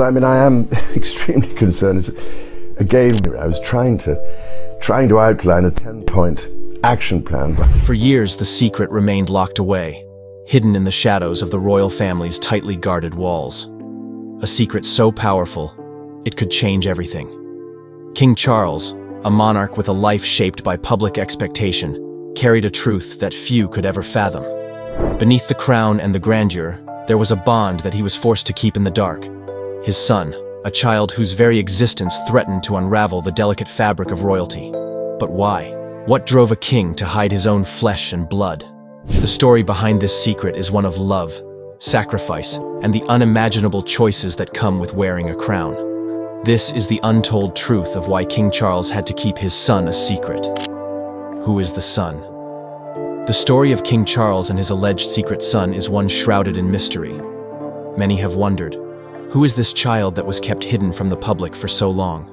Well, I mean, I am extremely concerned. Again, I was trying to outline a 10-point action plan. For years, the secret remained locked away, hidden in the shadows of the royal family's tightly guarded walls. A secret so powerful, it could change everything. King Charles, a monarch with a life shaped by public expectation, carried a truth that few could ever fathom. Beneath the crown and the grandeur, there was a bond that he was forced to keep in the dark. His son, a child whose very existence threatened to unravel the delicate fabric of royalty. But why? What drove a king to hide his own flesh and blood? The story behind this secret is one of love, sacrifice, and the unimaginable choices that come with wearing a crown. This is the untold truth of why King Charles had to keep his son a secret. Who is the son? The story of King Charles and his alleged secret son is one shrouded in mystery. Many have wondered, who is this child that was kept hidden from the public for so long?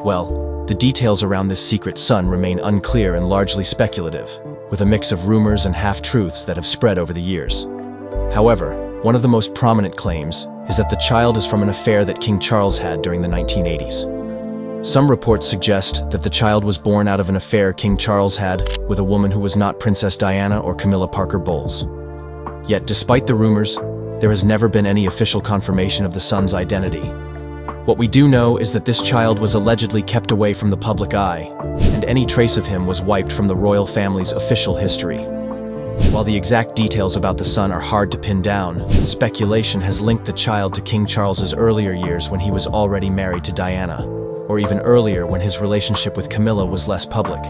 Well, the details around this secret son remain unclear and largely speculative, with a mix of rumors and half-truths that have spread over the years. However, one of the most prominent claims is that the child is from an affair that King Charles had during the 1980s. Some reports suggest that the child was born out of an affair King Charles had with a woman who was not Princess Diana or Camilla Parker Bowles. Yet, despite the rumors, there has never been any official confirmation of the son's identity. What we do know is that this child was allegedly kept away from the public eye, and any trace of him was wiped from the royal family's official history. While the exact details about the son are hard to pin down, speculation has linked the child to King Charles's earlier years when he was already married to Diana, or even earlier when his relationship with Camilla was less public.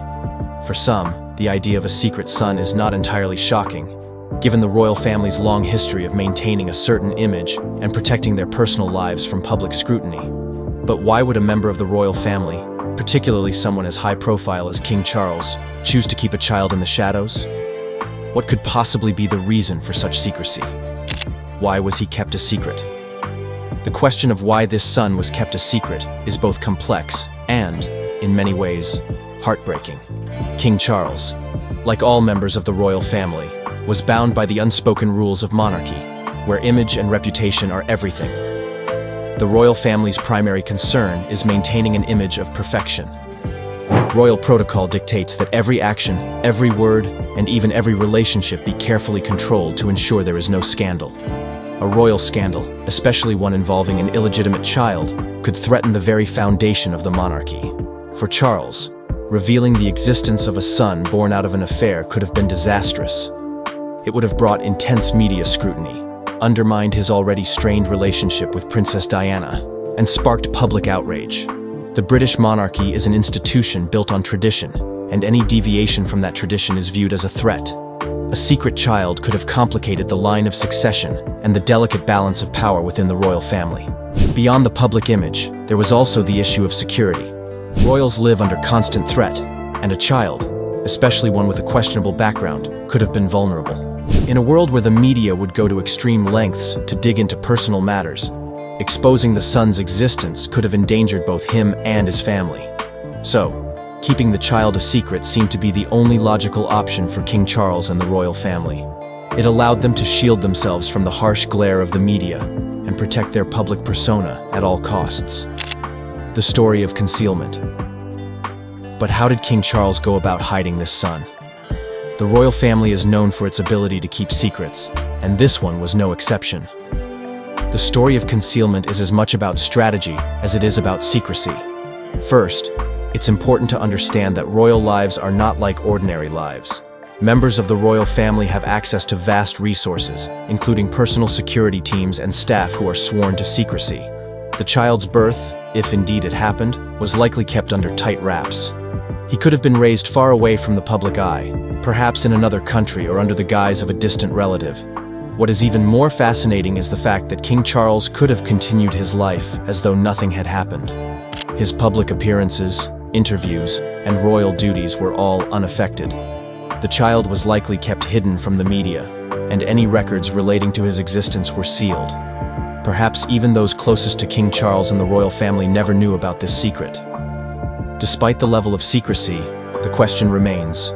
For some, the idea of a secret son is not entirely shocking, given the royal family's long history of maintaining a certain image and protecting their personal lives from public scrutiny. But why would a member of the royal family, particularly someone as high profile as King Charles, choose to keep a child in the shadows? What could possibly be the reason for such secrecy? Why was he kept a secret? The question of why this son was kept a secret is both complex and, in many ways, heartbreaking. King Charles, like all members of the royal family, was bound by the unspoken rules of monarchy, where image and reputation are everything. The royal family's primary concern is maintaining an image of perfection. Royal protocol dictates that every action, every word, and even every relationship be carefully controlled to ensure there is no scandal. A royal scandal, especially one involving an illegitimate child, could threaten the very foundation of the monarchy. For Charles, revealing the existence of a son born out of an affair could have been disastrous. It would have brought intense media scrutiny, undermined his already strained relationship with Princess Diana, and sparked public outrage. The British monarchy is an institution built on tradition, and any deviation from that tradition is viewed as a threat. A secret child could have complicated the line of succession and the delicate balance of power within the royal family. Beyond the public image, there was also the issue of security. Royals live under constant threat, and a child, especially one with a questionable background, could have been vulnerable. In a world where the media would go to extreme lengths to dig into personal matters, exposing the son's existence could have endangered both him and his family. So, keeping the child a secret seemed to be the only logical option for King Charles and the royal family. It allowed them to shield themselves from the harsh glare of the media and protect their public persona at all costs. The story of concealment. But how did King Charles go about hiding this son? The royal family is known for its ability to keep secrets, and this one was no exception. The story of concealment is as much about strategy as it is about secrecy. First, it's important to understand that royal lives are not like ordinary lives. Members of the royal family have access to vast resources, including personal security teams and staff who are sworn to secrecy. The child's birth, if indeed it happened, was likely kept under tight wraps. He could have been raised far away from the public eye, perhaps in another country or under the guise of a distant relative. What is even more fascinating is the fact that King Charles could have continued his life as though nothing had happened. His public appearances, interviews, and royal duties were all unaffected. The child was likely kept hidden from the media, and any records relating to his existence were sealed. Perhaps even those closest to King Charles and the royal family never knew about this secret. Despite the level of secrecy, the question remains,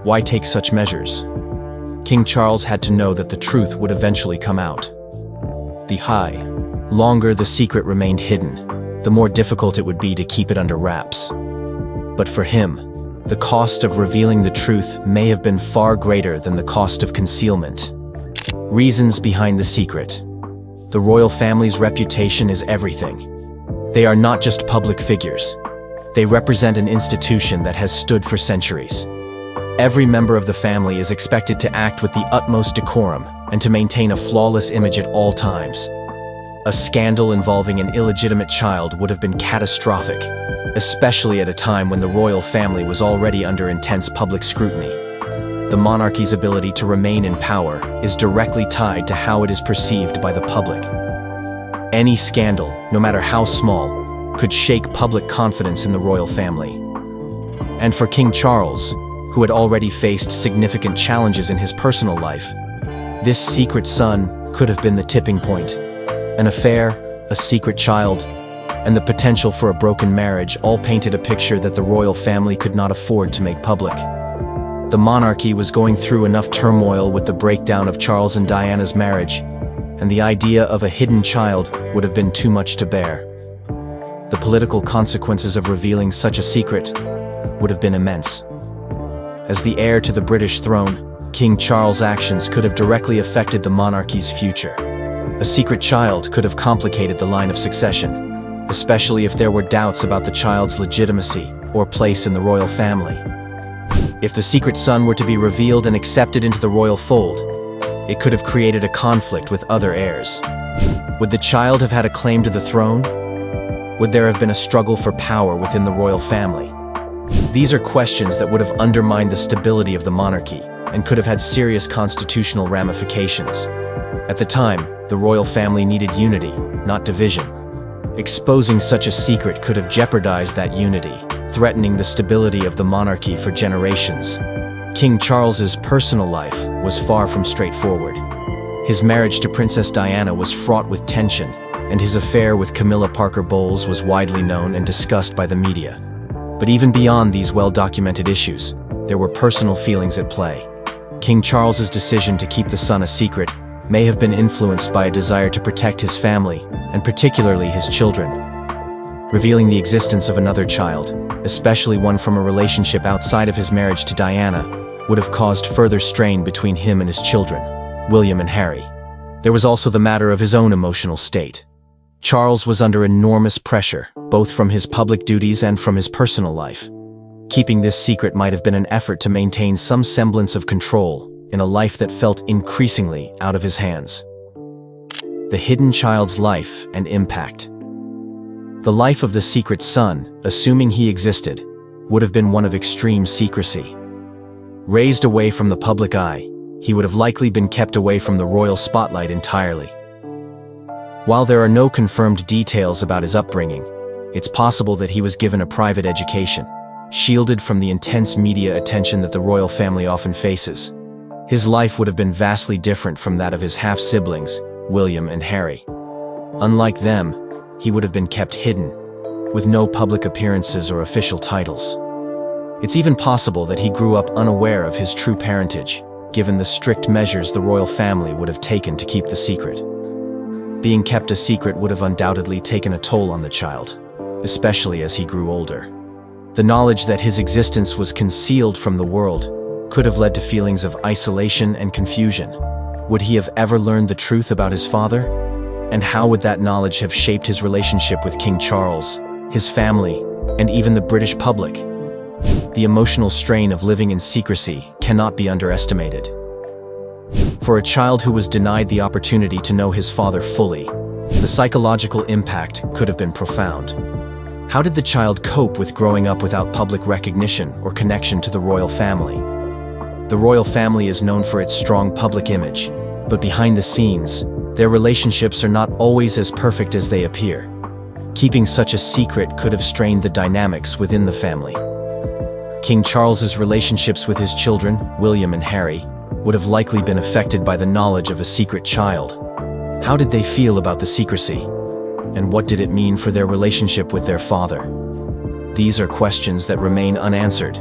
why take such measures? King Charles had to know that the truth would eventually come out. The high, longer the secret remained hidden, the more difficult it would be to keep it under wraps. But for him, the cost of revealing the truth may have been far greater than the cost of concealment. Reasons behind the secret. The royal family's reputation is everything. They are not just public figures. They represent an institution that has stood for centuries. Every member of the family is expected to act with the utmost decorum and to maintain a flawless image at all times. A scandal involving an illegitimate child would have been catastrophic, especially at a time when the royal family was already under intense public scrutiny. The monarchy's ability to remain in power is directly tied to how it is perceived by the public. Any scandal, no matter how small, could shake public confidence in the royal family. And for King Charles, who had already faced significant challenges in his personal life, this secret son could have been the tipping point. An affair, a secret child, and the potential for a broken marriage all painted a picture that the royal family could not afford to make public. The monarchy was going through enough turmoil with the breakdown of Charles and Diana's marriage, and the idea of a hidden child would have been too much to bear. The political consequences of revealing such a secret would have been immense. As the heir to the British throne, King Charles' actions could have directly affected the monarchy's future. A secret child could have complicated the line of succession, especially if there were doubts about the child's legitimacy or place in the royal family. If the secret son were to be revealed and accepted into the royal fold, it could have created a conflict with other heirs. Would the child have had a claim to the throne? Would there have been a struggle for power within the royal family? These are questions that would have undermined the stability of the monarchy and could have had serious constitutional ramifications. At the time, the royal family needed unity, not division. Exposing such a secret could have jeopardized that unity, threatening the stability of the monarchy for generations. King Charles's personal life was far from straightforward. His marriage to Princess Diana was fraught with tension, and his affair with Camilla Parker Bowles was widely known and discussed by the media. But even beyond these well-documented issues, there were personal feelings at play. King Charles's decision to keep the son a secret may have been influenced by a desire to protect his family, and particularly his children. Revealing the existence of another child, especially one from a relationship outside of his marriage to Diana, would have caused further strain between him and his children, William and Harry. There was also the matter of his own emotional state. Charles was under enormous pressure, both from his public duties and from his personal life. Keeping this secret might have been an effort to maintain some semblance of control in a life that felt increasingly out of his hands. The hidden child's life and impact. The life of the secret son, assuming he existed, would have been one of extreme secrecy. Raised away from the public eye, he would have likely been kept away from the royal spotlight entirely. While there are no confirmed details about his upbringing, it's possible that he was given a private education, shielded from the intense media attention that the royal family often faces. His life would have been vastly different from that of his half-siblings, William and Harry. Unlike them, he would have been kept hidden, with no public appearances or official titles. It's even possible that he grew up unaware of his true parentage, given the strict measures the royal family would have taken to keep the secret. Being kept a secret would have undoubtedly taken a toll on the child, especially as he grew older. The knowledge that his existence was concealed from the world could have led to feelings of isolation and confusion. Would he have ever learned the truth about his father? And how would that knowledge have shaped his relationship with King Charles, his family, and even the British public? The emotional strain of living in secrecy cannot be underestimated. For a child who was denied the opportunity to know his father fully, the psychological impact could have been profound. How did the child cope with growing up without public recognition or connection to the royal family? The royal family is known for its strong public image, but behind the scenes, their relationships are not always as perfect as they appear. Keeping such a secret could have strained the dynamics within the family. King Charles's relationships with his children, William and Harry, would have likely been affected by the knowledge of a secret child. How did they feel about the secrecy? And what did it mean for their relationship with their father? These are questions that remain unanswered,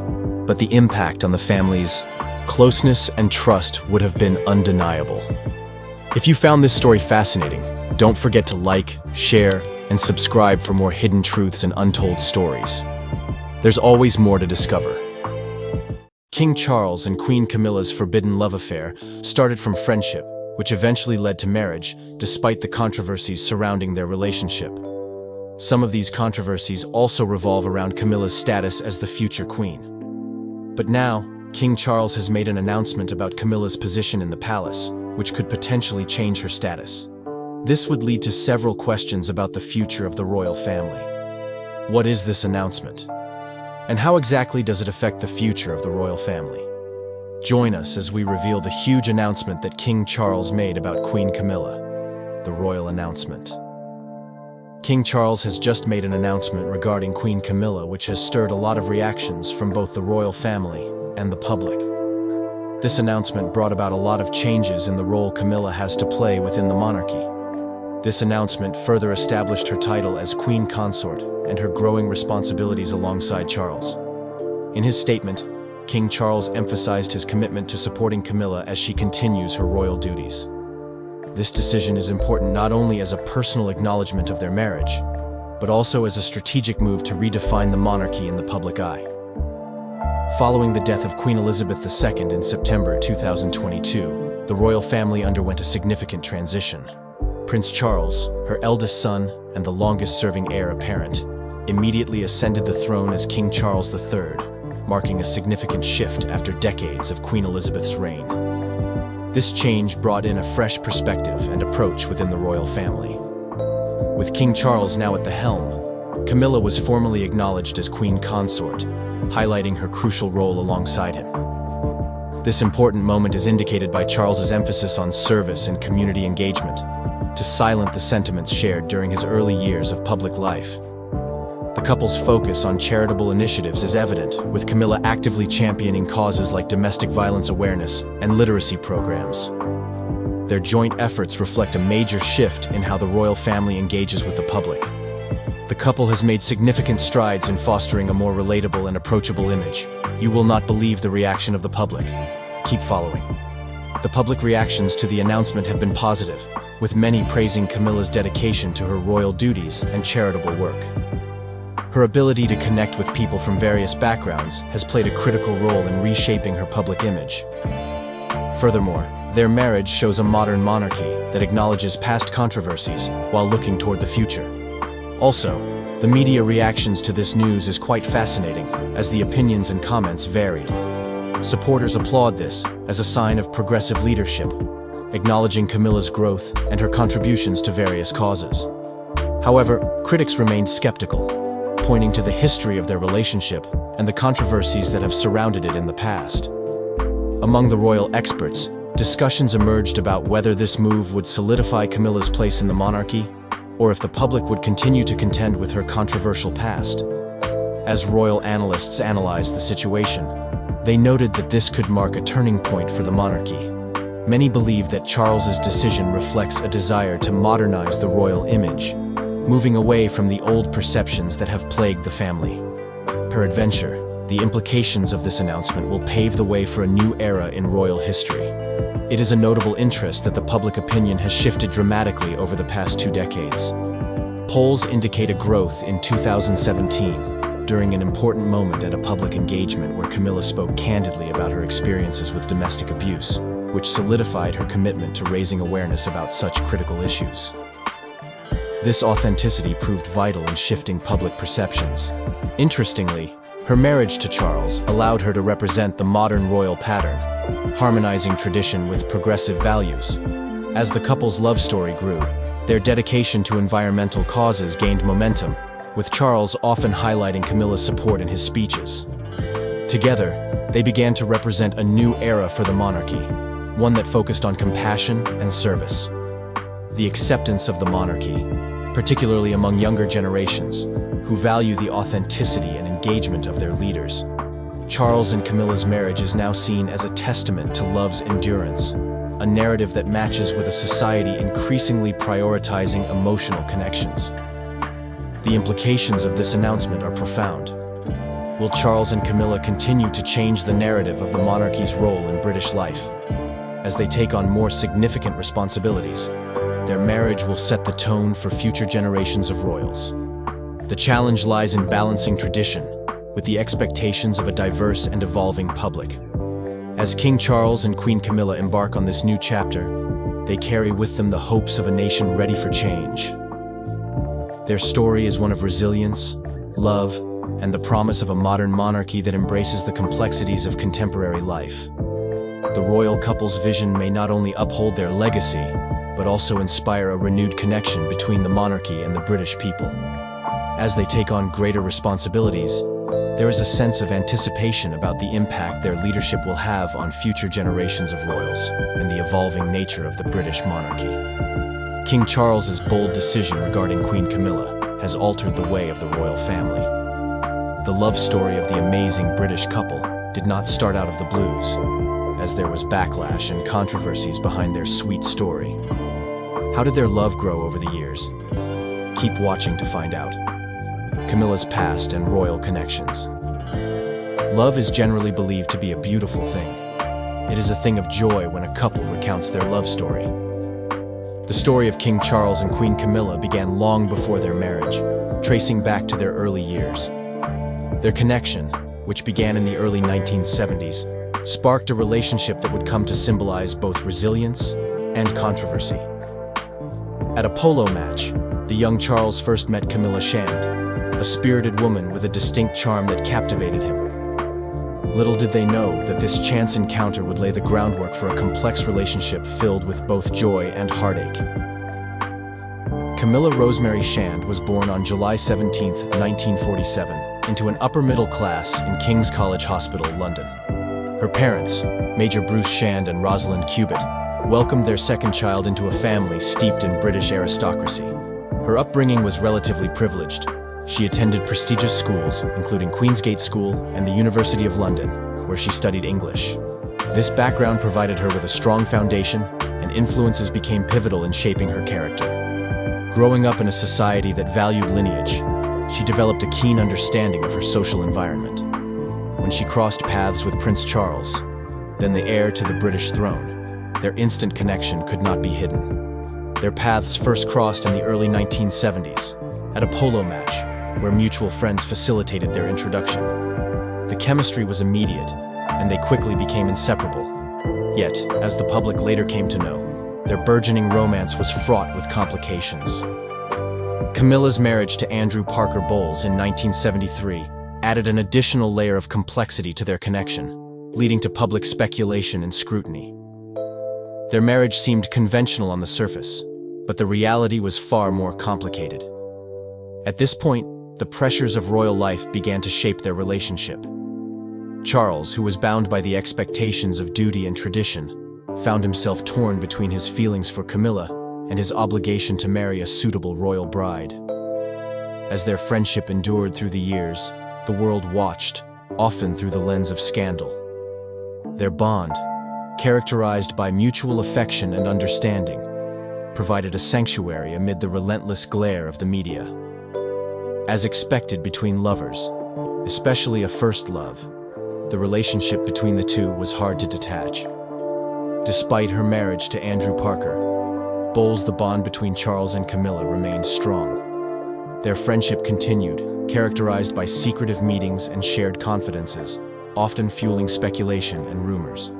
but the impact on the family's closeness and trust would have been undeniable. If you found this story fascinating, don't forget to like, share, and subscribe for more hidden truths and untold stories. There's always more to discover. King Charles and Queen Camilla's forbidden love affair started from friendship, which eventually led to marriage, despite the controversies surrounding their relationship. Some of these controversies also revolve around Camilla's status as the future queen. But now, King Charles has made an announcement about Camilla's position in the palace, which could potentially change her status. This would lead to several questions about the future of the royal family. What is this announcement? And how exactly does it affect the future of the royal family? Join us as we reveal the huge announcement that King Charles made about Queen Camilla, the royal announcement. King Charles has just made an announcement regarding Queen Camilla, which has stirred a lot of reactions from both the royal family and the public. This announcement brought about a lot of changes in the role Camilla has to play within the monarchy. This announcement further established her title as Queen Consort and her growing responsibilities alongside Charles. In his statement, King Charles emphasized his commitment to supporting Camilla as she continues her royal duties. This decision is important not only as a personal acknowledgement of their marriage, but also as a strategic move to redefine the monarchy in the public eye. Following the death of Queen Elizabeth II in September 2022, the royal family underwent a significant transition. Prince Charles, her eldest son and the longest-serving heir apparent, immediately ascended the throne as King Charles III, marking a significant shift after decades of Queen Elizabeth's reign. This change brought in a fresh perspective and approach within the royal family. With King Charles now at the helm, Camilla was formally acknowledged as Queen Consort, highlighting her crucial role alongside him. This important moment is indicated by Charles's emphasis on service and community engagement, to silence the sentiments shared during his early years of public life. The couple's focus on charitable initiatives is evident, with Camilla actively championing causes like domestic violence awareness and literacy programs. Their joint efforts reflect a major shift in how the royal family engages with the public. The couple has made significant strides in fostering a more relatable and approachable image. You will not believe the reaction of the public. Keep following. The public reactions to the announcement have been positive, with many praising Camilla's dedication to her royal duties and charitable work. Her ability to connect with people from various backgrounds has played a critical role in reshaping her public image. Furthermore, their marriage shows a modern monarchy that acknowledges past controversies while looking toward the future. Also, the media reactions to this news is quite fascinating, as the opinions and comments varied. Supporters applaud this as a sign of progressive leadership, acknowledging Camilla's growth and her contributions to various causes. However, critics remained skeptical, pointing to the history of their relationship and the controversies that have surrounded it in the past. Among the royal experts, discussions emerged about whether this move would solidify Camilla's place in the monarchy, or if the public would continue to contend with her controversial past. As royal analysts analyzed the situation, they noted that this could mark a turning point for the monarchy. Many believe that Charles's decision reflects a desire to modernize the royal image, moving away from the old perceptions that have plagued the family. Peradventure, the implications of this announcement will pave the way for a new era in royal history. It is a notable interest that the public opinion has shifted dramatically over the past 2 decades. Polls indicate a growth in 2017, during an important moment at a public engagement where Camilla spoke candidly about her experiences with domestic abuse, which solidified her commitment to raising awareness about such critical issues. This authenticity proved vital in shifting public perceptions. Interestingly, her marriage to Charles allowed her to represent the modern royal pattern, harmonizing tradition with progressive values. As the couple's love story grew, their dedication to environmental causes gained momentum, with Charles often highlighting Camilla's support in his speeches. Together, they began to represent a new era for the monarchy, one that focused on compassion and service. The acceptance of the monarchy, particularly among younger generations, who value the authenticity and engagement of their leaders. Charles and Camilla's marriage is now seen as a testament to love's endurance, a narrative that matches with a society increasingly prioritizing emotional connections. The implications of this announcement are profound. Will Charles and Camilla continue to change the narrative of the monarchy's role in British life? As they take on more significant responsibilities, their marriage will set the tone for future generations of royals. The challenge lies in balancing tradition with the expectations of a diverse and evolving public. As King Charles and Queen Camilla embark on this new chapter, they carry with them the hopes of a nation ready for change. Their story is one of resilience, love, and the promise of a modern monarchy that embraces the complexities of contemporary life. The royal couple's vision may not only uphold their legacy, but also inspire a renewed connection between the monarchy and the British people. As they take on greater responsibilities, there is a sense of anticipation about the impact their leadership will have on future generations of royals and the evolving nature of the British monarchy. King Charles's bold decision regarding Queen Camilla has altered the way of the royal family. The love story of the amazing British couple did not start out of the blues, as there was backlash and controversies behind their sweet story. How did their love grow over the years? Keep watching to find out. Camilla's past and royal connections. Love is generally believed to be a beautiful thing. It is a thing of joy when a couple recounts their love story. The story of King Charles and Queen Camilla began long before their marriage, tracing back to their early years. Their connection, which began in the early 1970s, sparked a relationship that would come to symbolize both resilience and controversy. At a polo match, the young Charles first met Camilla Shand, a spirited woman with a distinct charm that captivated him. Little did they know that this chance encounter would lay the groundwork for a complex relationship filled with both joy and heartache. Camilla Rosemary Shand was born on July 17, 1947, into an upper-middle class in King's College Hospital, London. Her parents, Major Bruce Shand and Rosalind Cubitt, welcomed their second child into a family steeped in British aristocracy. Her upbringing was relatively privileged. She attended prestigious schools, including Queensgate School and the University of London, where she studied English. This background provided her with a strong foundation, and influences became pivotal in shaping her character. Growing up in a society that valued lineage, she developed a keen understanding of her social environment. When she crossed paths with Prince Charles, then the heir to the British throne, their instant connection could not be hidden. Their paths first crossed in the early 1970s, at a polo match, where mutual friends facilitated their introduction. The chemistry was immediate, and they quickly became inseparable. Yet, as the public later came to know, their burgeoning romance was fraught with complications. Camilla's marriage to Andrew Parker Bowles in 1973 added an additional layer of complexity to their connection, leading to public speculation and scrutiny. Their marriage seemed conventional on the surface, but the reality was far more complicated. At this point, the pressures of royal life began to shape their relationship. Charles, who was bound by the expectations of duty and tradition, found himself torn between his feelings for Camilla and his obligation to marry a suitable royal bride. As their friendship endured through the years, the world watched, often through the lens of scandal. Their bond, characterized by mutual affection and understanding, provided a sanctuary amid the relentless glare of the media. As expected between lovers, especially a first love, the relationship between the two was hard to detach. Despite her marriage to Andrew Parker Bowles, the bond between Charles and Camilla remained strong. Their friendship continued, characterized by secretive meetings and shared confidences, often fueling speculation and rumors.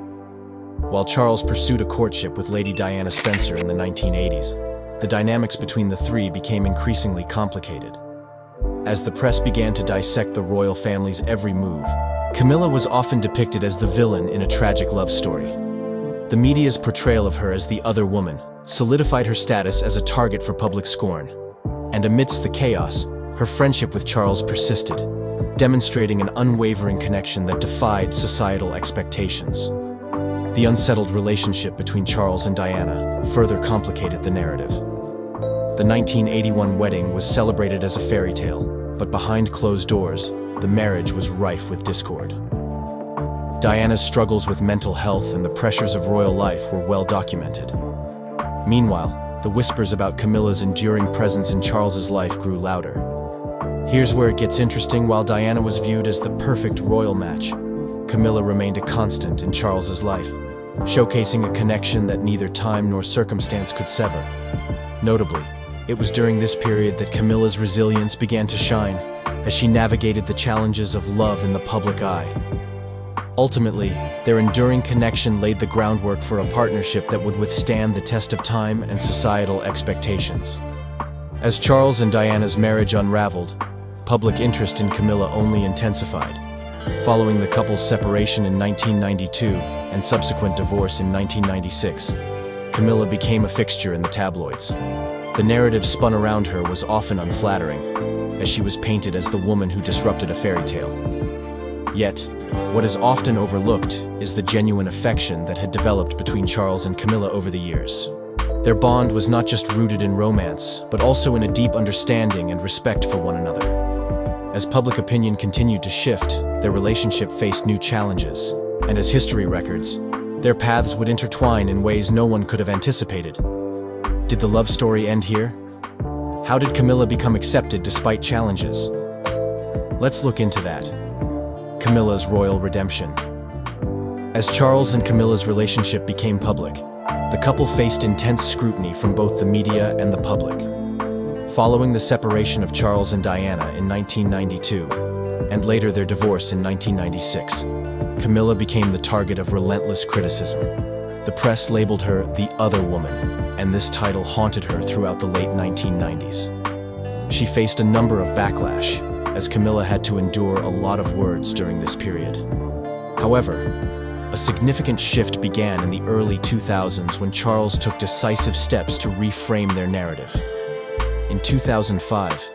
While Charles pursued a courtship with Lady Diana Spencer in the 1980s, the dynamics between the three became increasingly complicated. As the press began to dissect the royal family's every move, Camilla was often depicted as the villain in a tragic love story. The media's portrayal of her as the other woman solidified her status as a target for public scorn. And amidst the chaos, her friendship with Charles persisted, demonstrating an unwavering connection that defied societal expectations. The unsettled relationship between Charles and Diana further complicated the narrative. The 1981 wedding was celebrated as a fairy tale, but behind closed doors, the marriage was rife with discord. Diana's struggles with mental health and the pressures of royal life were well documented. Meanwhile, the whispers about Camilla's enduring presence in Charles's life grew louder. Here's where it gets interesting. While Diana was viewed as the perfect royal match, Camilla remained a constant in Charles's life, showcasing a connection that neither time nor circumstance could sever. Notably, it was during this period that Camilla's resilience began to shine, as she navigated the challenges of love in the public eye. Ultimately, their enduring connection laid the groundwork for a partnership that would withstand the test of time and societal expectations. As Charles and Diana's marriage unraveled, public interest in Camilla only intensified. Following the couple's separation in 1992 and subsequent divorce in 1996, Camilla became a fixture in the tabloids. The narrative spun around her was often unflattering, as she was painted as the woman who disrupted a fairy tale. Yet, what is often overlooked is the genuine affection that had developed between Charles and Camilla over the years. Their bond was not just rooted in romance, but also in a deep understanding and respect for one another. As public opinion continued to shift, their relationship faced new challenges, and as history records, their paths would intertwine in ways no one could have anticipated. Did the love story end here? How did Camilla become accepted despite challenges? Let's look into that. Camilla's royal redemption. As Charles and Camilla's relationship became public, the couple faced intense scrutiny from both the media and the public. Following the separation of Charles and Diana in 1992, and later their divorce in 1996, Camilla became the target of relentless criticism. The press labeled her the other woman, and this title haunted her throughout the late 1990s. She faced a number of backlash, as Camilla had to endure a lot of words during this period. However, a significant shift began in the early 2000s when Charles took decisive steps to reframe their narrative. In 2005,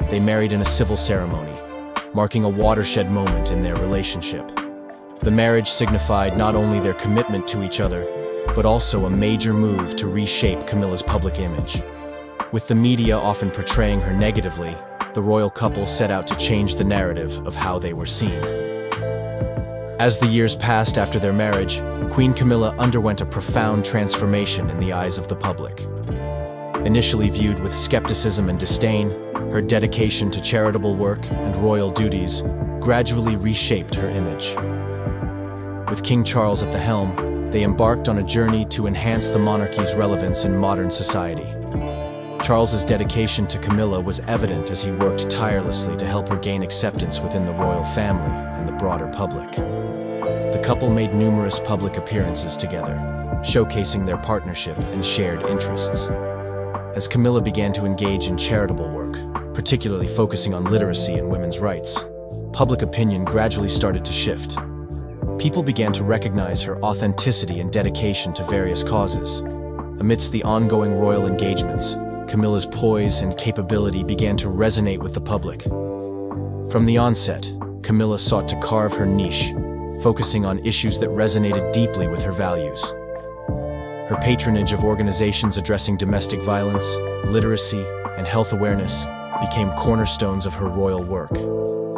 they married in a civil ceremony, marking a watershed moment in their relationship. The marriage signified not only their commitment to each other, but also a major move to reshape Camilla's public image. With the media often portraying her negatively, the royal couple set out to change the narrative of how they were seen. As the years passed after their marriage, Queen Camilla underwent a profound transformation in the eyes of the public. Initially viewed with skepticism and disdain, her dedication to charitable work and royal duties gradually reshaped her image. With King Charles at the helm, they embarked on a journey to enhance the monarchy's relevance in modern society. Charles's dedication to Camilla was evident as he worked tirelessly to help her gain acceptance within the royal family and the broader public. The couple made numerous public appearances together, showcasing their partnership and shared interests. As Camilla began to engage in charitable work, particularly focusing on literacy and women's rights, public opinion gradually started to shift. People began to recognize her authenticity and dedication to various causes. Amidst the ongoing royal engagements, Camilla's poise and capability began to resonate with the public. From the onset, Camilla sought to carve her niche, focusing on issues that resonated deeply with her values. Her patronage of organizations addressing domestic violence, literacy, and health awareness became cornerstones of her royal work.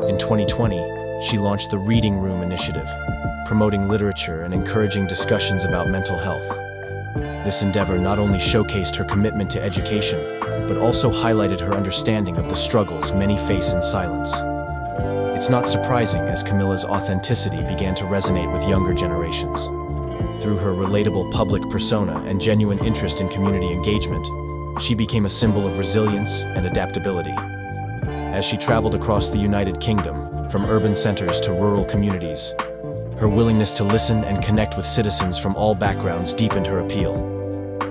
In 2020, she launched the Reading Room initiative, promoting literature and encouraging discussions about mental health. This endeavor not only showcased her commitment to education, but also highlighted her understanding of the struggles many face in silence. It's not surprising as Camilla's authenticity began to resonate with younger generations. Through her relatable public persona and genuine interest in community engagement, she became a symbol of resilience and adaptability. As she traveled across the United Kingdom, from urban centers to rural communities, her willingness to listen and connect with citizens from all backgrounds deepened her appeal.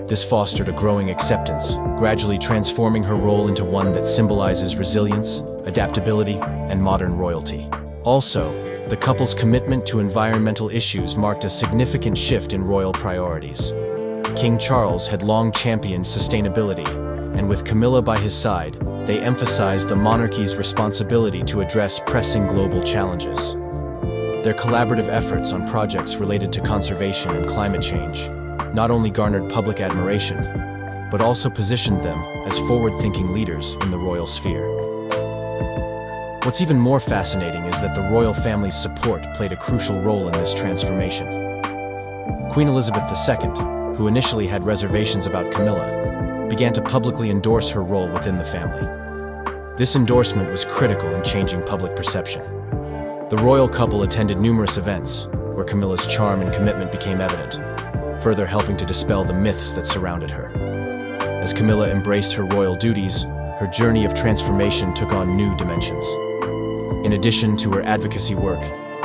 This fostered a growing acceptance, gradually transforming her role into one that symbolizes resilience, adaptability, and modern royalty. Also, the couple's commitment to environmental issues marked a significant shift in royal priorities. King Charles had long championed sustainability, and with Camilla by his side, they emphasized the monarchy's responsibility to address pressing global challenges. Their collaborative efforts on projects related to conservation and climate change not only garnered public admiration, but also positioned them as forward-thinking leaders in the royal sphere. What's even more fascinating is that the royal family's support played a crucial role in this transformation. Queen Elizabeth II, who initially had reservations about Camilla, began to publicly endorse her role within the family. This endorsement was critical in changing public perception. The royal couple attended numerous events, where Camilla's charm and commitment became evident, further helping to dispel the myths that surrounded her. As Camilla embraced her royal duties, her journey of transformation took on new dimensions. In addition to her advocacy work,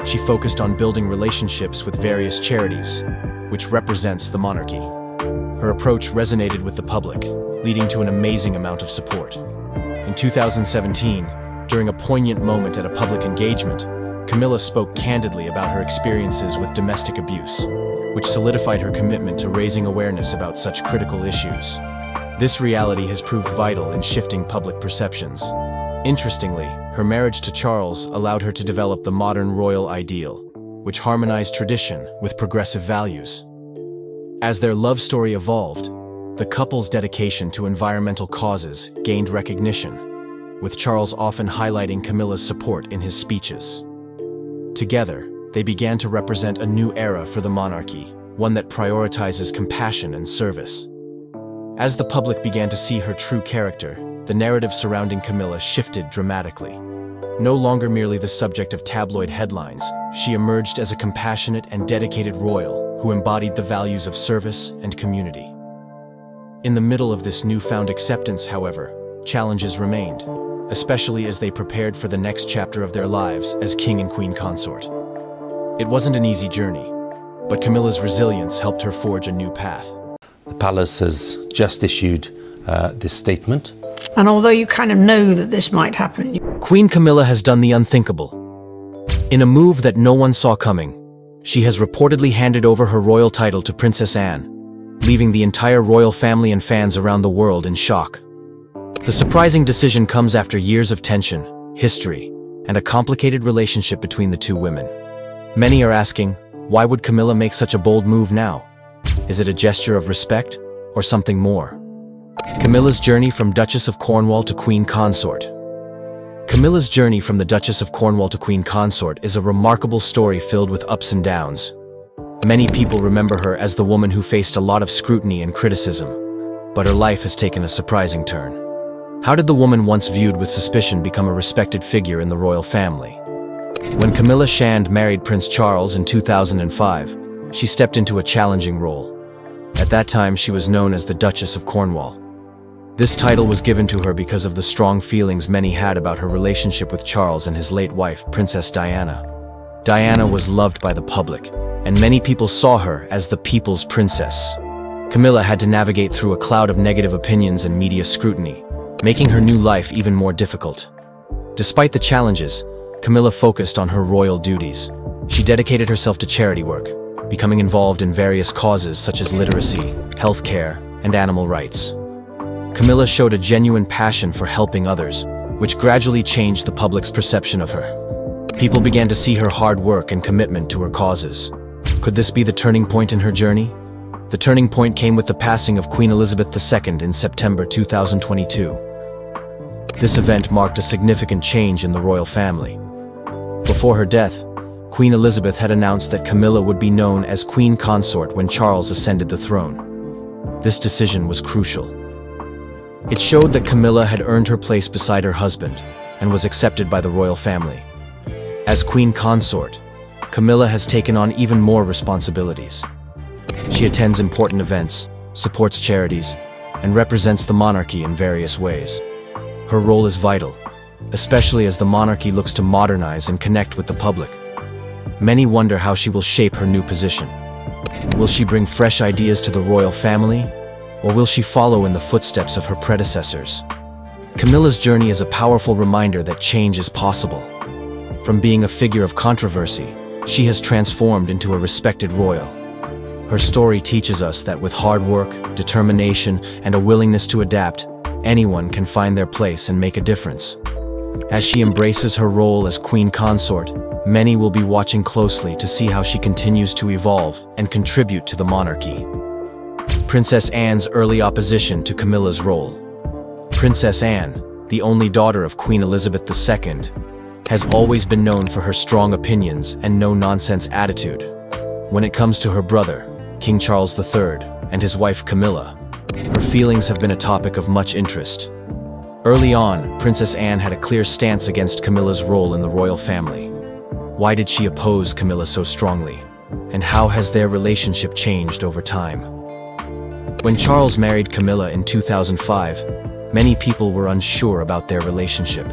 she focused on building relationships with various charities, which represents the monarchy. Her approach resonated with the public, leading to an amazing amount of support. In 2017, during a poignant moment at a public engagement, Camilla spoke candidly about her experiences with domestic abuse, which solidified her commitment to raising awareness about such critical issues. This reality has proved vital in shifting public perceptions. Interestingly, her marriage to Charles allowed her to develop the modern royal ideal, which harmonized tradition with progressive values. As their love story evolved, the couple's dedication to environmental causes gained recognition, with Charles often highlighting Camilla's support in his speeches. Together, they began to represent a new era for the monarchy, one that prioritizes compassion and service. As the public began to see her true character, the narrative surrounding Camilla shifted dramatically. No longer merely the subject of tabloid headlines, she emerged as a compassionate and dedicated royal who embodied the values of service and community. In the middle of this newfound acceptance, however, challenges remained, especially as they prepared for the next chapter of their lives as king and queen consort. It wasn't an easy journey, but Camilla's resilience helped her forge a new path. The palace has just issued this statement. And although you kind of know that this might happen, Queen Camilla has done the unthinkable. In a move that no one saw coming, she has reportedly handed over her royal title to Princess Anne, leaving the entire royal family and fans around the world in shock. The surprising decision comes after years of tension, history, and a complicated relationship between the two women. Many are asking, why would Camilla make such a bold move now? Is it a gesture of respect, or something more? Camilla's journey from Duchess of Cornwall to Queen Consort. Camilla's journey from the Duchess of Cornwall to Queen Consort is a remarkable story filled with ups and downs. Many people remember her as the woman who faced a lot of scrutiny and criticism, but her life has taken a surprising turn. How did the woman once viewed with suspicion become a respected figure in the royal family? When Camilla Shand married Prince Charles in 2005, she stepped into a challenging role. At that time, she was known as the Duchess of Cornwall. This title was given to her because of the strong feelings many had about her relationship with Charles and his late wife, Princess Diana. Diana was loved by the public, and many people saw her as the people's princess. Camilla had to navigate through a cloud of negative opinions and media scrutiny, making her new life even more difficult. Despite the challenges, Camilla focused on her royal duties. She dedicated herself to charity work, becoming involved in various causes such as literacy, healthcare, and animal rights. Camilla showed a genuine passion for helping others, which gradually changed the public's perception of her. People began to see her hard work and commitment to her causes. Could this be the turning point in her journey? The turning point came with the passing of Queen Elizabeth II in September 2022. This event marked a significant change in the royal family. Before her death, Queen Elizabeth had announced that Camilla would be known as Queen Consort when Charles ascended the throne. This decision was crucial. It showed that Camilla had earned her place beside her husband and was accepted by the royal family. As Queen Consort, Camilla has taken on even more responsibilities. She attends important events, supports charities, and represents the monarchy in various ways. Her role is vital, especially as the monarchy looks to modernize and connect with the public. Many wonder how she will shape her new position. Will she bring fresh ideas to the royal family, or will she follow in the footsteps of her predecessors? Camilla's journey is a powerful reminder that change is possible. From being a figure of controversy, she has transformed into a respected royal. Her story teaches us that with hard work, determination, and a willingness to adapt, anyone can find their place and make a difference. As she embraces her role as Queen Consort, many will be watching closely to see how she continues to evolve and contribute to the monarchy. Princess Anne's early opposition to Camilla's role. Princess Anne, the only daughter of Queen Elizabeth II, has always been known for her strong opinions and no-nonsense attitude. When it comes to her brother, King Charles III, and his wife Camilla, her feelings have been a topic of much interest. Early on, Princess Anne had a clear stance against Camilla's role in the royal family. Why did she oppose Camilla so strongly? And how has their relationship changed over time? When Charles married Camilla in 2005, many people were unsure about their relationship.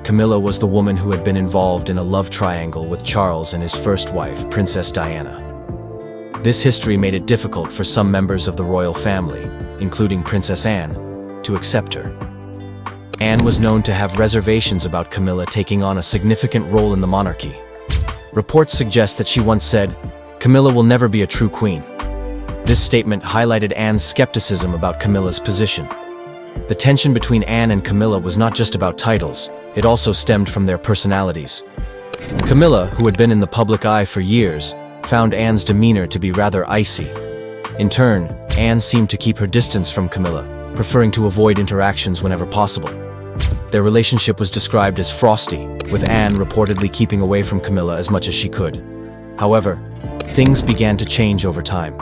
Camilla was the woman who had been involved in a love triangle with Charles and his first wife, Princess Diana. This history made it difficult for some members of the royal family, including Princess Anne, to accept her. Anne was known to have reservations about Camilla taking on a significant role in the monarchy. Reports suggest that she once said, "Camilla will never be a true queen." This statement highlighted Anne's skepticism about Camilla's position. The tension between Anne and Camilla was not just about titles, it also stemmed from their personalities. Camilla, who had been in the public eye for years, found Anne's demeanor to be rather icy. In turn, Anne seemed to keep her distance from Camilla, preferring to avoid interactions whenever possible. Their relationship was described as frosty, with Anne reportedly keeping away from Camilla as much as she could. However, things began to change over time.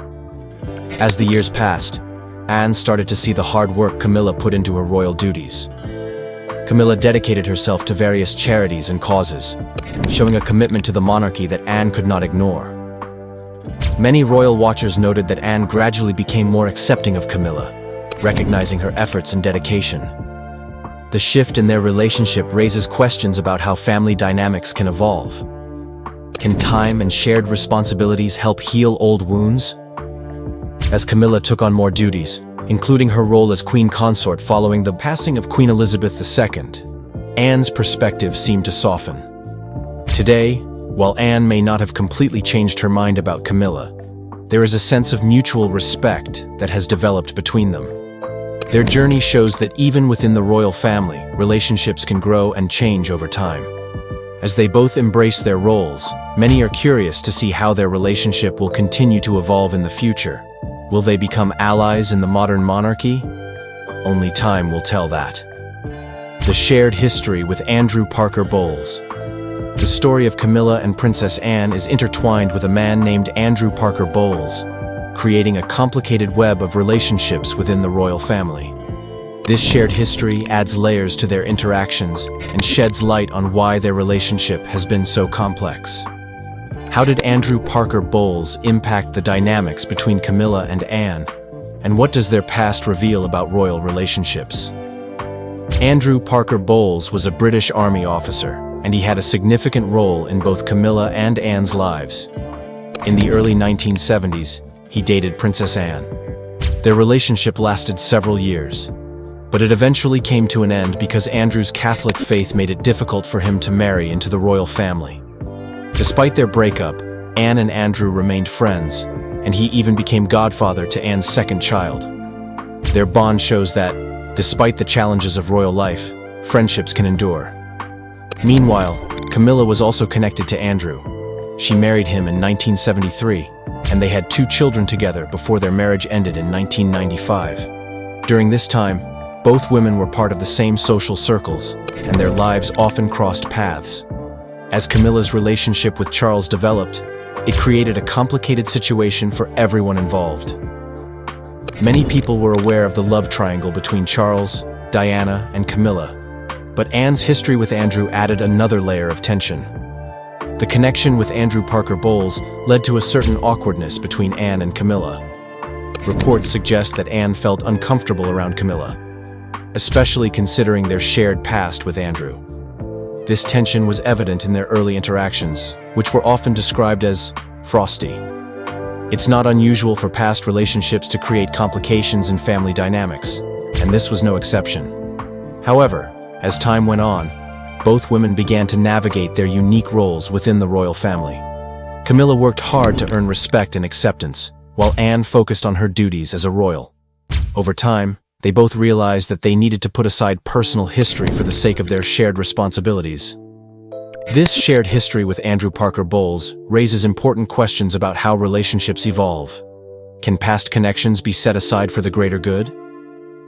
As the years passed, Anne started to see the hard work Camilla put into her royal duties. Camilla dedicated herself to various charities and causes, showing a commitment to the monarchy that Anne could not ignore. Many royal watchers noted that Anne gradually became more accepting of Camilla, recognizing her efforts and dedication. The shift in their relationship raises questions about how family dynamics can evolve. Can time and shared responsibilities help heal old wounds? As Camilla took on more duties, including her role as queen consort following the passing of Queen Elizabeth II, Anne's perspective seemed to soften. Today, while Anne may not have completely changed her mind about Camilla, there is a sense of mutual respect that has developed between them. Their journey shows that even within the royal family, relationships can grow and change over time. As they both embrace their roles, many are curious to see how their relationship will continue to evolve in the future. Will they become allies in the modern monarchy? Only time will tell that. The shared history with Andrew Parker Bowles. The story of Camilla and Princess Anne is intertwined with a man named Andrew Parker Bowles, creating a complicated web of relationships within the royal family. This shared history adds layers to their interactions and sheds light on why their relationship has been so complex. How did Andrew Parker Bowles impact the dynamics between Camilla and Anne? And what does their past reveal about royal relationships? Andrew Parker Bowles was a British Army officer, and he had a significant role in both Camilla and Anne's lives. In the early 1970s, he dated Princess Anne. Their relationship lasted several years, but it eventually came to an end because Andrew's Catholic faith made it difficult for him to marry into the royal family. Despite their breakup, Anne and Andrew remained friends, and he even became godfather to Anne's second child. Their bond shows that, despite the challenges of royal life, friendships can endure. Meanwhile, Camilla was also connected to Andrew. She married him in 1973, and they had 2 children together before their marriage ended in 1995. During this time, both women were part of the same social circles, and their lives often crossed paths. As Camilla's relationship with Charles developed, it created a complicated situation for everyone involved. Many people were aware of the love triangle between Charles, Diana, and Camilla, but Anne's history with Andrew added another layer of tension. The connection with Andrew Parker Bowles led to a certain awkwardness between Anne and Camilla. Reports suggest that Anne felt uncomfortable around Camilla, especially considering their shared past with Andrew. This tension was evident in their early interactions, which were often described as frosty. It's not unusual for past relationships to create complications in family dynamics, and this was no exception. However, as time went on, both women began to navigate their unique roles within the royal family. Camilla worked hard to earn respect and acceptance, while Anne focused on her duties as a royal. Over time, they both realized that they needed to put aside personal history for the sake of their shared responsibilities. This shared history with Andrew Parker Bowles raises important questions about how relationships evolve. Can past connections be set aside for the greater good?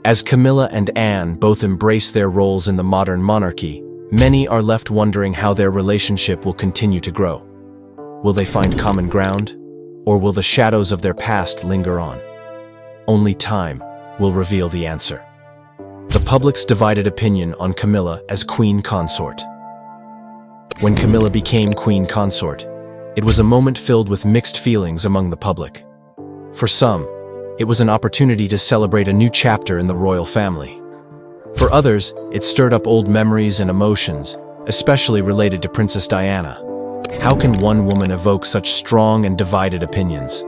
As Camilla and Anne both embrace their roles in the modern monarchy, many are left wondering how their relationship will continue to grow. Will they find common ground, or will the shadows of their past linger on? Only time will reveal the answer. The public's divided opinion on Camilla as queen consort. When Camilla became queen consort, it was a moment filled with mixed feelings among the public. For some, it was an opportunity to celebrate a new chapter in the royal family. For others, it stirred up old memories and emotions, especially related to Princess Diana. How can one woman evoke such strong and divided opinions?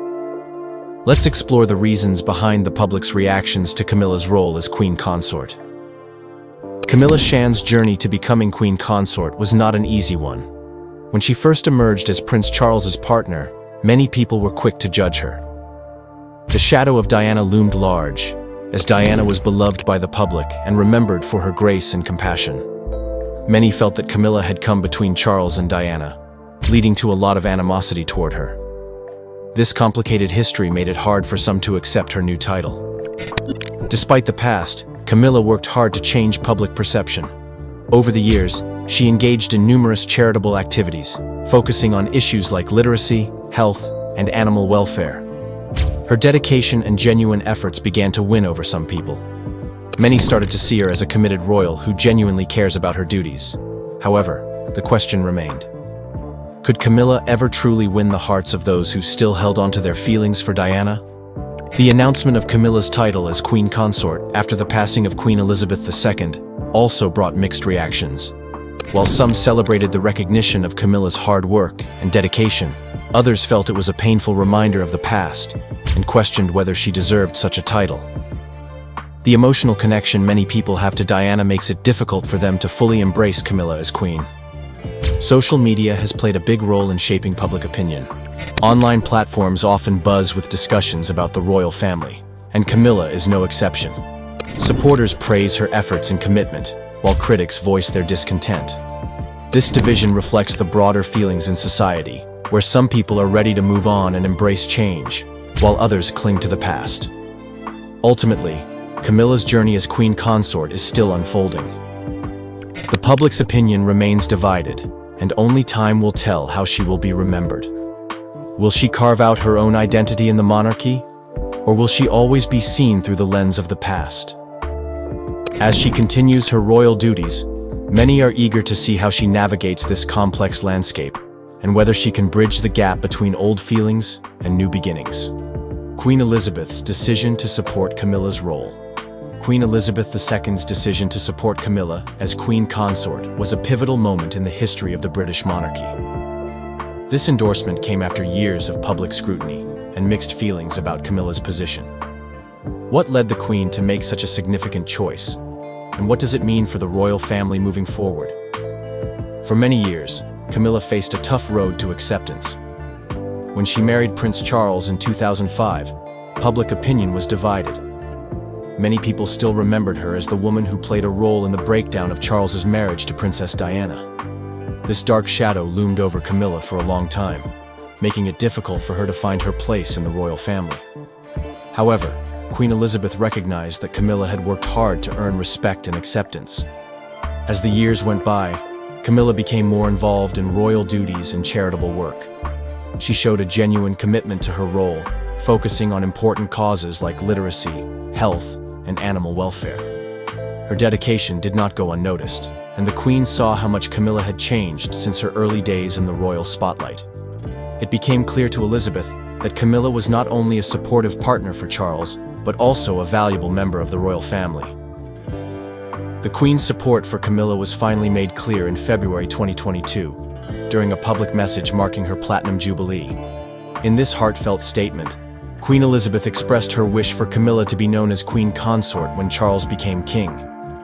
Let's explore the reasons behind the public's reactions to Camilla's role as queen consort. Camilla Shan's journey to becoming queen consort was not an easy one. When she first emerged as Prince Charles's partner, many people were quick to judge her. The shadow of Diana loomed large, as Diana was beloved by the public and remembered for her grace and compassion. Many felt that Camilla had come between Charles and Diana, leading to a lot of animosity toward her. This complicated history made it hard for some to accept her new title. Despite the past, Camilla worked hard to change public perception. Over the years, she engaged in numerous charitable activities, focusing on issues like literacy, health, and animal welfare. Her dedication and genuine efforts began to win over some people. Many started to see her as a committed royal who genuinely cares about her duties. However, the question remained: could Camilla ever truly win the hearts of those who still held on to their feelings for Diana? The announcement of Camilla's title as queen consort after the passing of Queen Elizabeth II also brought mixed reactions. While some celebrated the recognition of Camilla's hard work and dedication, others felt it was a painful reminder of the past and questioned whether she deserved such a title. The emotional connection many people have to Diana makes it difficult for them to fully embrace Camilla as queen. Social media has played a big role in shaping public opinion. Online platforms often buzz with discussions about the royal family, and Camilla is no exception. Supporters praise her efforts and commitment, while critics voice their discontent. This division reflects the broader feelings in society, where some people are ready to move on and embrace change, while others cling to the past. Ultimately, Camilla's journey as queen consort is still unfolding. The public's opinion remains divided, and only time will tell how she will be remembered. Will she carve out her own identity in the monarchy, or will she always be seen through the lens of the past? As she continues her royal duties, many are eager to see how she navigates this complex landscape, and whether she can bridge the gap between old feelings and new beginnings. Queen Elizabeth's decision to support Camilla's role. Queen Elizabeth II's decision to support Camilla as queen consort was a pivotal moment in the history of the British monarchy. This endorsement came after years of public scrutiny and mixed feelings about Camilla's position. What led the Queen to make such a significant choice, and what does it mean for the royal family moving forward? For many years, Camilla faced a tough road to acceptance. When she married Prince Charles in 2005, public opinion was divided. Many people still remembered her as the woman who played a role in the breakdown of Charles's marriage to Princess Diana. This dark shadow loomed over Camilla for a long time, making it difficult for her to find her place in the royal family. However, Queen Elizabeth recognized that Camilla had worked hard to earn respect and acceptance. As the years went by, Camilla became more involved in royal duties and charitable work. She showed a genuine commitment to her role, focusing on important causes like literacy, health, and animal welfare. Her dedication did not go unnoticed, and the Queen saw how much Camilla had changed since her early days in the royal spotlight. It became clear to Elizabeth that Camilla was not only a supportive partner for Charles, but also a valuable member of the royal family. The Queen's support for Camilla was finally made clear in February 2022, during a public message marking her Platinum Jubilee. In this heartfelt statement, Queen Elizabeth expressed her wish for Camilla to be known as Queen Consort when Charles became king.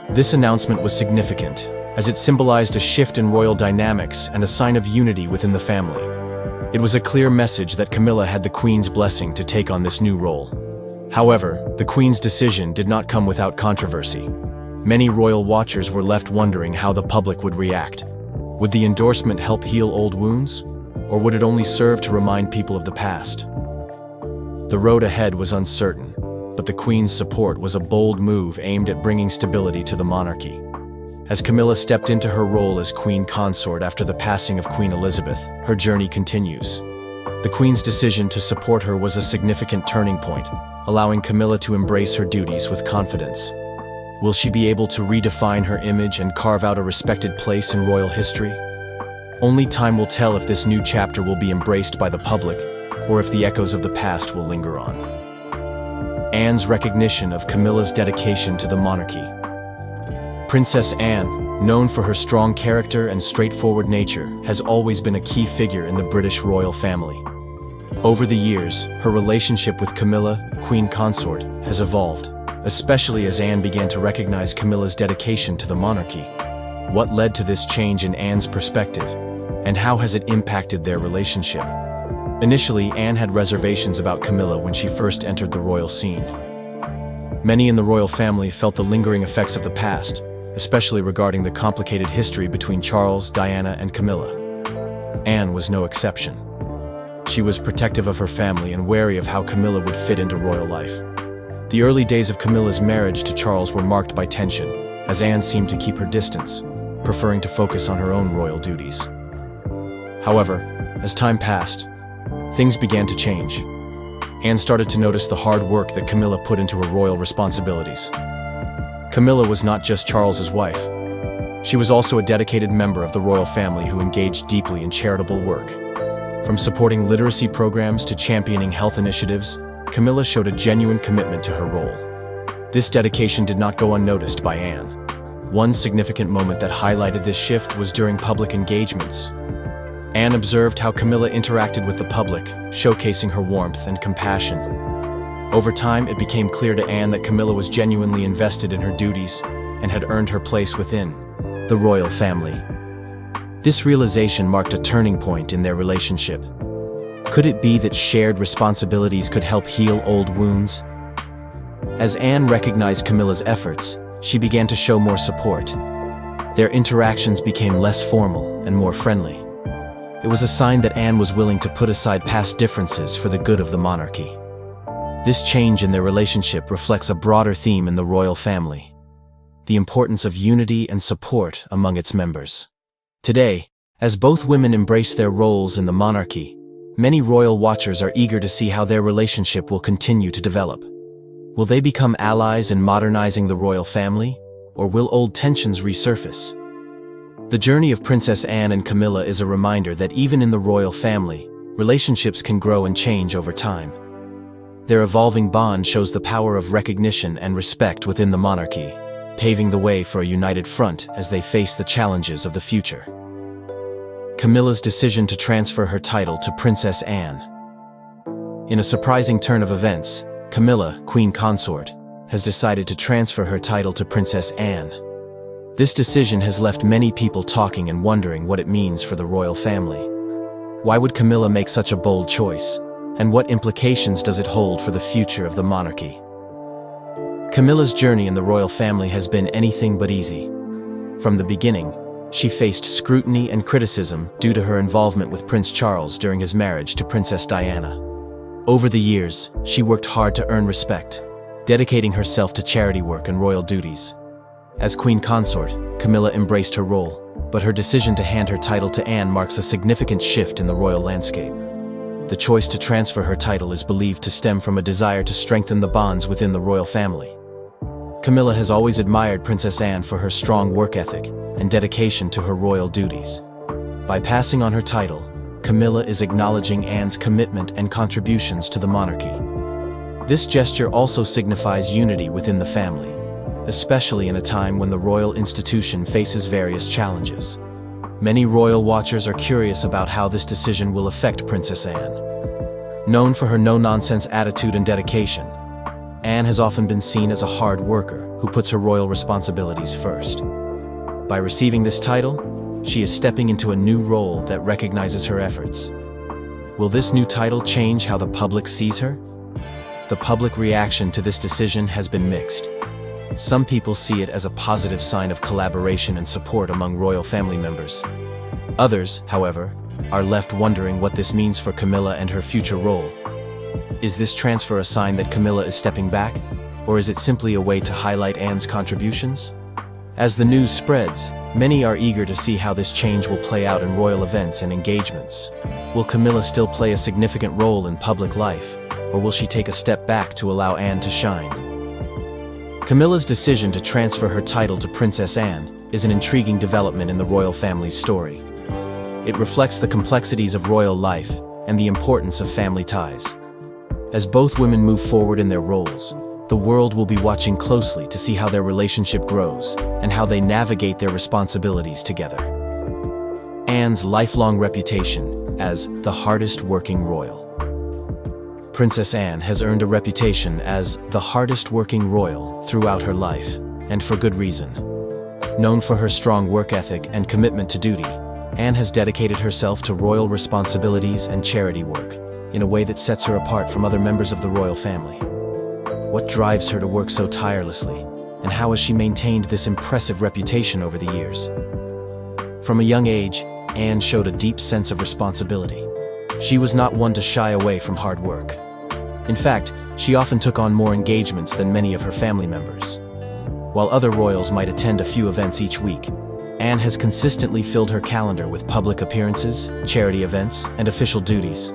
This announcement was significant, as it symbolized a shift in royal dynamics and a sign of unity within the family. It was a clear message that Camilla had the Queen's blessing to take on this new role. However, the Queen's decision did not come without controversy. Many royal watchers were left wondering how the public would react. Would the endorsement help heal old wounds, or would it only serve to remind people of the past? The road ahead was uncertain, but the Queen's support was a bold move aimed at bringing stability to the monarchy. As Camilla stepped into her role as Queen Consort after the passing of Queen Elizabeth, her journey continues. The Queen's decision to support her was a significant turning point, allowing Camilla to embrace her duties with confidence. Will she be able to redefine her image and carve out a respected place in royal history? Only time will tell if this new chapter will be embraced by the public, or if the echoes of the past will linger on. Anne's recognition of Camilla's dedication to the monarchy. Princess Anne, known for her strong character and straightforward nature, has always been a key figure in the British royal family. Over the years, her relationship with Camilla, Queen Consort, has evolved, especially as Anne began to recognize Camilla's dedication to the monarchy. What led to this change in Anne's perspective, and how has it impacted their relationship? Initially, Anne had reservations about Camilla when she first entered the royal scene. Many in the royal family felt the lingering effects of the past, especially regarding the complicated history between Charles, Diana, and Camilla. Anne was no exception. She was protective of her family and wary of how Camilla would fit into royal life. The early days of Camilla's marriage to Charles were marked by tension, as Anne seemed to keep her distance, preferring to focus on her own royal duties. However, as time passed, things began to change. Anne started to notice the hard work that Camilla put into her royal responsibilities. Camilla was not just Charles's wife. She was also a dedicated member of the royal family who engaged deeply in charitable work. From supporting literacy programs to championing health initiatives, Camilla showed a genuine commitment to her role. This dedication did not go unnoticed by Anne. One significant moment that highlighted this shift was during public engagements. Anne observed how Camilla interacted with the public, showcasing her warmth and compassion. Over time, it became clear to Anne that Camilla was genuinely invested in her duties and had earned her place within the royal family. This realization marked a turning point in their relationship. Could it be that shared responsibilities could help heal old wounds? As Anne recognized Camilla's efforts, she began to show more support. Their interactions became less formal and more friendly. It was a sign that Anne was willing to put aside past differences for the good of the monarchy. This change in their relationship reflects a broader theme in the royal family: the importance of unity and support among its members. Today, as both women embrace their roles in the monarchy, many royal watchers are eager to see how their relationship will continue to develop. Will they become allies in modernizing the royal family, or will old tensions resurface? The journey of Princess Anne and Camilla is a reminder that even in the royal family, relationships can grow and change over time. Their evolving bond shows the power of recognition and respect within the monarchy, paving the way for a united front as they face the challenges of the future. Camilla's decision to transfer her title to Princess Anne. In a surprising turn of events, Camilla, Queen Consort, has decided to transfer her title to Princess Anne. This decision has left many people talking and wondering what it means for the royal family. Why would Camilla make such a bold choice? And what implications does it hold for the future of the monarchy? Camilla's journey in the royal family has been anything but easy. From the beginning, she faced scrutiny and criticism due to her involvement with Prince Charles during his marriage to Princess Diana. Over the years, she worked hard to earn respect, dedicating herself to charity work and royal duties. As Queen Consort, Camilla embraced her role, but her decision to hand her title to Anne marks a significant shift in the royal landscape. The choice to transfer her title is believed to stem from a desire to strengthen the bonds within the royal family. Camilla has always admired Princess Anne for her strong work ethic and dedication to her royal duties. By passing on her title, Camilla is acknowledging Anne's commitment and contributions to the monarchy. This gesture also signifies unity within the family, especially in a time when the royal institution faces various challenges. Many royal watchers are curious about how this decision will affect Princess Anne. Known for her no-nonsense attitude and dedication, Anne has often been seen as a hard worker who puts her royal responsibilities first. By receiving this title, she is stepping into a new role that recognizes her efforts. Will this new title change how the public sees her? The public reaction to this decision has been mixed. Some people see it as a positive sign of collaboration and support among royal family members. Others, however, are left wondering what this means for Camilla and her future role. Is this transfer a sign that Camilla is stepping back, or is it simply a way to highlight Anne's contributions? As the news spreads, many are eager to see how this change will play out in royal events and engagements. Will Camilla still play a significant role in public life, or will she take a step back to allow Anne to shine? Camilla's decision to transfer her title to Princess Anne is an intriguing development in the royal family's story. It reflects the complexities of royal life and the importance of family ties. As both women move forward in their roles, the world will be watching closely to see how their relationship grows and how they navigate their responsibilities together. Anne's lifelong reputation as the hardest working royal. Princess Anne has earned a reputation as the hardest working royal throughout her life, and for good reason. Known for her strong work ethic and commitment to duty, Anne has dedicated herself to royal responsibilities and charity work in a way that sets her apart from other members of the royal family. What drives her to work so tirelessly, and how has she maintained this impressive reputation over the years? From a young age, Anne showed a deep sense of responsibility. She was not one to shy away from hard work. In fact, she often took on more engagements than many of her family members. While other royals might attend a few events each week, Anne has consistently filled her calendar with public appearances, charity events, and official duties.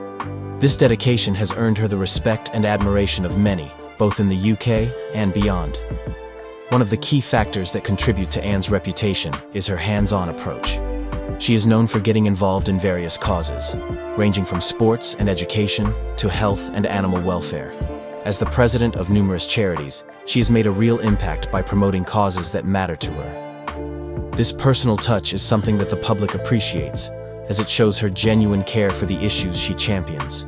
This dedication has earned her the respect and admiration of many, both in the UK and beyond. One of the key factors that contribute to Anne's reputation is her hands-on approach. She is known for getting involved in various causes, ranging from sports and education to health and animal welfare. As the president of numerous charities, she has made a real impact by promoting causes that matter to her. This personal touch is something that the public appreciates, as it shows her genuine care for the issues she champions.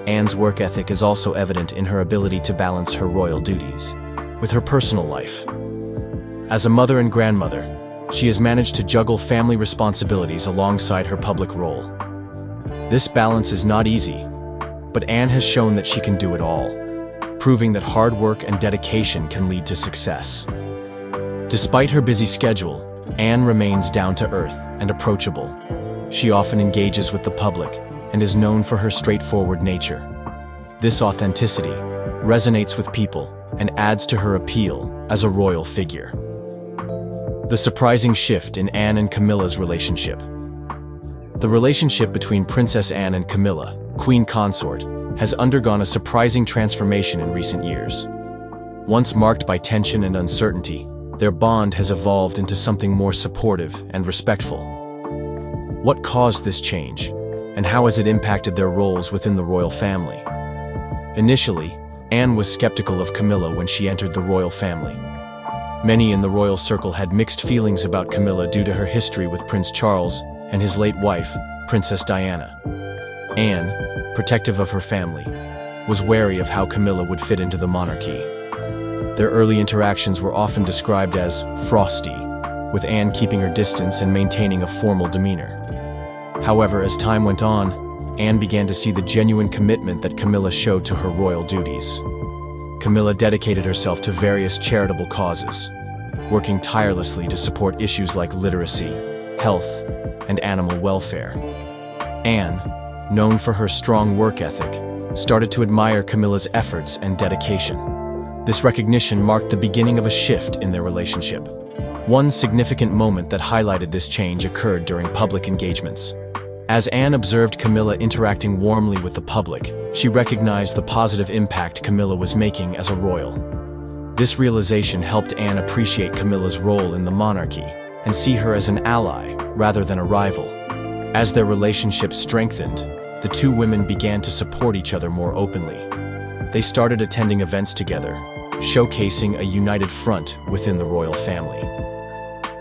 Anne's work ethic is also evident in her ability to balance her royal duties with her personal life. As a mother and grandmother, she has managed to juggle family responsibilities alongside her public role. This balance is not easy, but Anne has shown that she can do it all, proving that hard work and dedication can lead to success. Despite her busy schedule, Anne remains down to earth and approachable. She often engages with the public and is known for her straightforward nature. This authenticity resonates with people and adds to her appeal as a royal figure. The surprising shift in Anne and Camilla's relationship. The relationship between Princess Anne and Camilla, Queen Consort, has undergone a surprising transformation in recent years. Once marked by tension and uncertainty, their bond has evolved into something more supportive and respectful. What caused this change, and how has it impacted their roles within the royal family? Initially, Anne was skeptical of Camilla when she entered the royal family. Many in the royal circle had mixed feelings about Camilla due to her history with Prince Charles and his late wife, Princess Diana. Anne, protective of her family, was wary of how Camilla would fit into the monarchy. Their early interactions were often described as frosty, with Anne keeping her distance and maintaining a formal demeanor. However, as time went on, Anne began to see the genuine commitment that Camilla showed to her royal duties. Camilla dedicated herself to various charitable causes, working tirelessly to support issues like literacy, health, and animal welfare. Anne, known for her strong work ethic, started to admire Camilla's efforts and dedication. This recognition marked the beginning of a shift in their relationship. One significant moment that highlighted this change occurred during public engagements. As Anne observed Camilla interacting warmly with the public, she recognized the positive impact Camilla was making as a royal. This realization helped Anne appreciate Camilla's role in the monarchy and see her as an ally rather than a rival. As their relationship strengthened, the two women began to support each other more openly. They started attending events together, showcasing a united front within the royal family.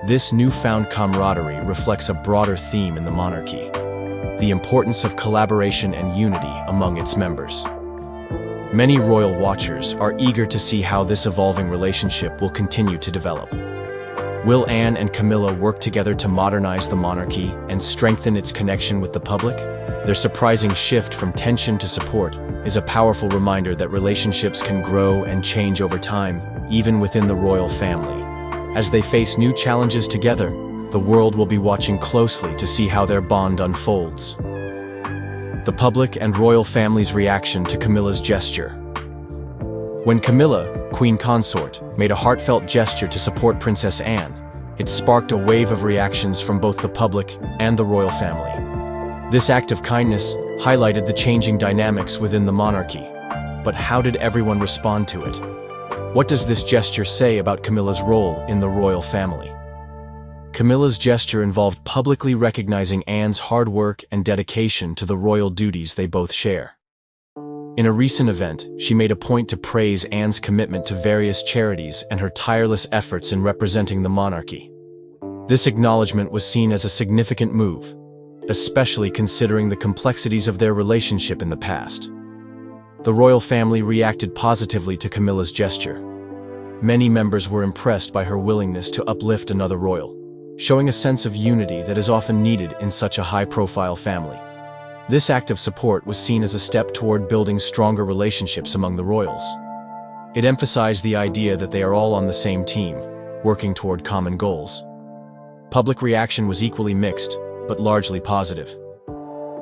This newfound camaraderie reflects a broader theme in the monarchy: the importance of collaboration and unity among its members. Many royal watchers are eager to see how this evolving relationship will continue to develop. Will Anne and Camilla work together to modernize the monarchy and strengthen its connection with the public? Their surprising shift from tension to support is a powerful reminder that relationships can grow and change over time, even within the royal family. As they face new challenges together, the world will be watching closely to see how their bond unfolds. The public and royal family's reaction to Camilla's gesture. When Camilla, Queen Consort, made a heartfelt gesture to support Princess Anne, it sparked a wave of reactions from both the public and the royal family. This act of kindness highlighted the changing dynamics within the monarchy. But how did everyone respond to it? What does this gesture say about Camilla's role in the royal family? Camilla's gesture involved publicly recognizing Anne's hard work and dedication to the royal duties they both share. In a recent event, she made a point to praise Anne's commitment to various charities and her tireless efforts in representing the monarchy. This acknowledgement was seen as a significant move, especially considering the complexities of their relationship in the past. The royal family reacted positively to Camilla's gesture. Many members were impressed by her willingness to uplift another royal, showing a sense of unity that is often needed in such a high-profile family. This act of support was seen as a step toward building stronger relationships among the royals. It emphasized the idea that they are all on the same team, working toward common goals. Public reaction was equally mixed, but largely positive.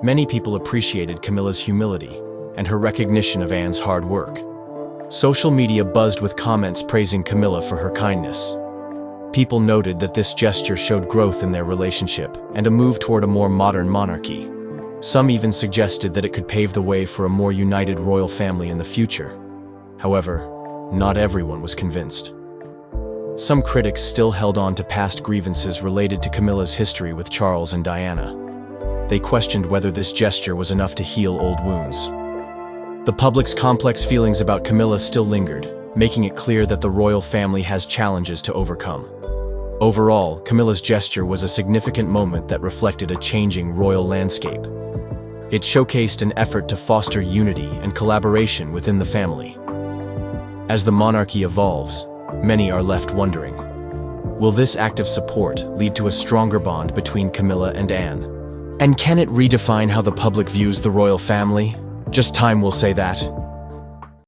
Many people appreciated Camilla's humility and her recognition of Anne's hard work. Social media buzzed with comments praising Camilla for her kindness. People noted that this gesture showed growth in their relationship and a move toward a more modern monarchy. Some even suggested that it could pave the way for a more united royal family in the future. However, not everyone was convinced. Some critics still held on to past grievances related to Camilla's history with Charles and Diana. They questioned whether this gesture was enough to heal old wounds. The public's complex feelings about Camilla still lingered, making it clear that the royal family has challenges to overcome. Overall, Camilla's gesture was a significant moment that reflected a changing royal landscape. It showcased an effort to foster unity and collaboration within the family. As the monarchy evolves, many are left wondering, will this act of support lead to a stronger bond between Camilla and Anne? And can it redefine how the public views the royal family? Just time will say that.